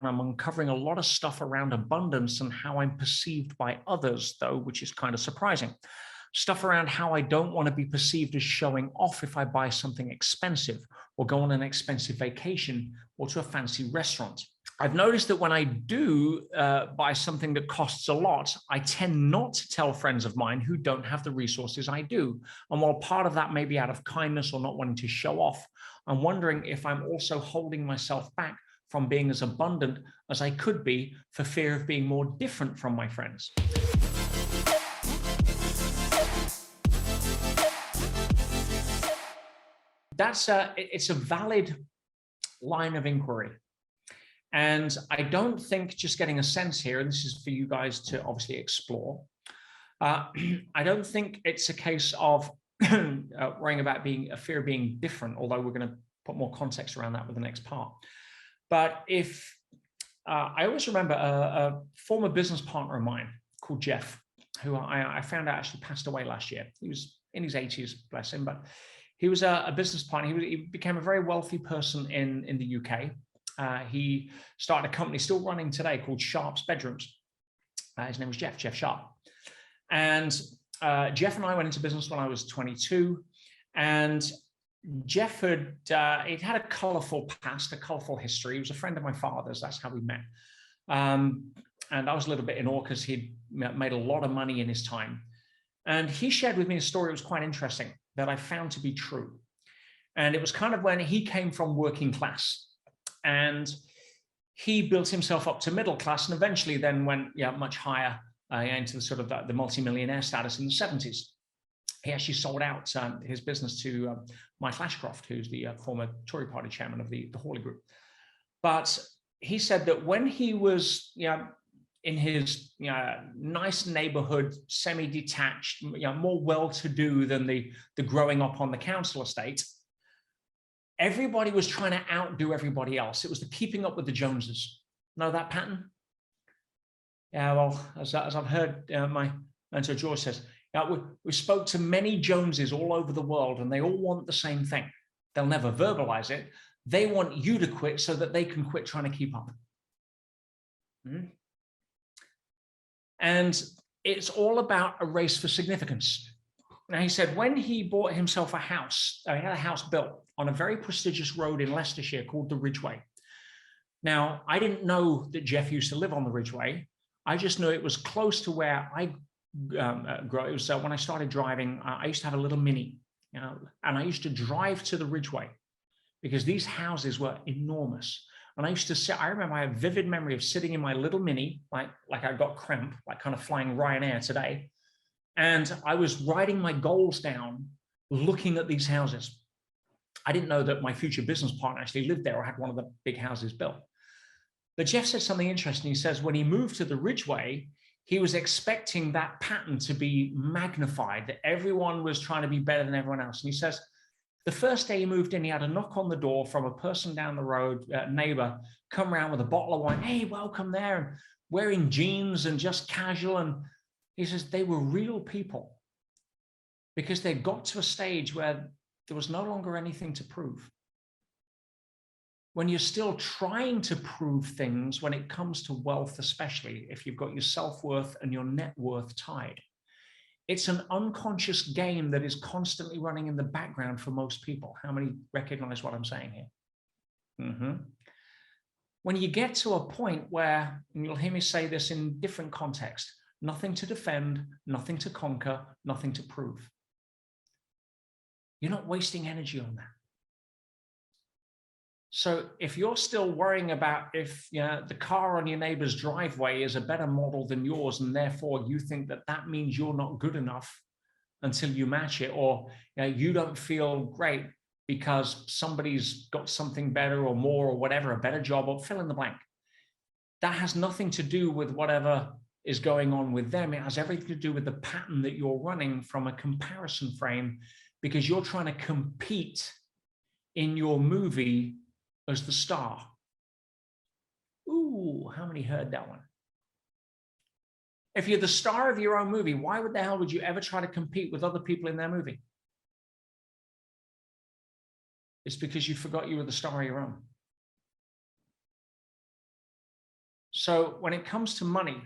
I'm uncovering a lot of stuff around abundance and how I'm perceived by others, though, which is kind of surprising. Stuff around how I don't want to be perceived as showing off if I buy something expensive or go on an expensive vacation or to a fancy restaurant. I've noticed that when I do buy something that costs a lot, I tend not to tell friends of mine who don't have the resources I do. And while part of that may be out of kindness or not wanting to show off, I'm wondering if I'm also holding myself back from being as abundant as I could be for fear of being more different from my friends. It's a valid line of inquiry. And I don't think just getting a sense here, and this is for you guys to obviously explore, I don't think it's a case of worrying about being a fear of being different, although we're going to put more context around that with the next part. But if I always remember a former business partner of mine called Jeff, who I found out actually passed away last year. He was in his 80s, bless him, but he was a business partner. He became a very wealthy person in the UK. He started a company still running today called Sharp's Bedrooms. His name was Jeff Sharp. And Jeff and I went into business when I was 22. And Jeff he'd had a colorful past, a colorful history. He was a friend of my father's. That's how we met. And I was a little bit in awe because he'd made a lot of money in his time. And he shared with me a story that was quite interesting that I found to be true. And it was kind of when he came from working class. And he built himself up to middle class and eventually then went much higher into the sort of the multi-millionaire status in the 70s. He actually sold out his business to Michael Ashcroft, who's the former Tory party chairman of the Hawley Group. But he said that when he was in his nice neighborhood, semi-detached, more well-to-do than the growing up on the council estate, everybody was trying to outdo everybody else. It was the keeping up with the Joneses. Know that pattern? Yeah, well, as I've heard my mentor George says, we spoke to many Joneses all over the world and they all want the same thing. They'll never verbalize it. They want you to quit so that they can quit trying to keep up. And it's all about a race for significance. Now, he said when he bought himself a house, he had a house built on a very prestigious road in Leicestershire called the Ridgeway. Now, I didn't know that Jeff used to live on the Ridgeway. I just knew it was close to where I grew up. It was when I started driving, I used to have a little Mini, and I used to drive to the Ridgeway because these houses were enormous. And I used to sit, I remember I have a vivid memory of sitting in my little Mini, like I got cramp, like kind of flying Ryanair today. And I was writing my goals down, looking at these houses. I didn't know that my future business partner actually lived there or had one of the big houses built. But Jeff said something interesting. He says when he moved to the Ridgeway, he was expecting that pattern to be magnified, that everyone was trying to be better than everyone else. And he says the first day he moved in, he had a knock on the door from a person down the road, a neighbor, come around with a bottle of wine. Hey, welcome there. And wearing jeans and just casual. And he says they were real people because they got to a stage where there was no longer anything to prove. When you're still trying to prove things, when it comes to wealth, especially if you've got your self-worth and your net worth tied, it's an unconscious game that is constantly running in the background for most people. How many recognize what I'm saying here? When you get to a point where, and you'll hear me say this in different contexts, nothing to defend, nothing to conquer, nothing to prove. You're not wasting energy on that. So if you're still worrying about if the car on your neighbor's driveway is a better model than yours, and therefore you think that that means you're not good enough until you match it, or you don't feel great because somebody's got something better or more or whatever, a better job, or fill in the blank. That has nothing to do with whatever is going on with them. It has everything to do with the pattern that you're running from a comparison frame, because you're trying to compete in your movie as the star. Ooh, how many heard that one? If you're the star of your own movie, why the hell would you ever try to compete with other people in their movie? It's because you forgot you were the star of your own. So when it comes to money,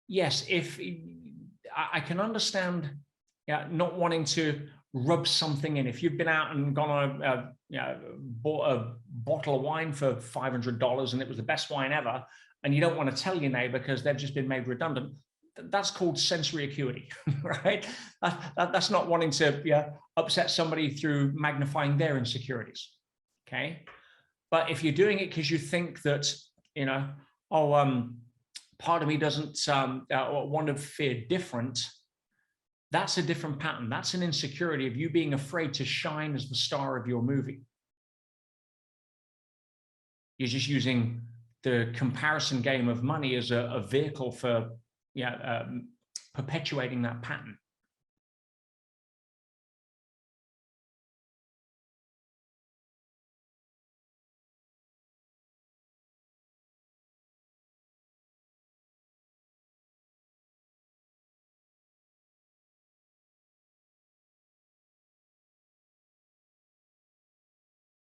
yes, if I can understand, yeah, not wanting to rub something in. If you've been out and gone on bought a bottle of wine for $500 and it was the best wine ever, and you don't want to tell your neighbor because they've just been made redundant, that's called sensory acuity, right? That's not wanting to upset somebody through magnifying their insecurities, okay? But if you're doing it because you think that, part of me doesn't want to fear different, that's a different pattern. That's an insecurity of you being afraid to shine as the star of your movie. You're just using the comparison game of money as a vehicle for perpetuating that pattern.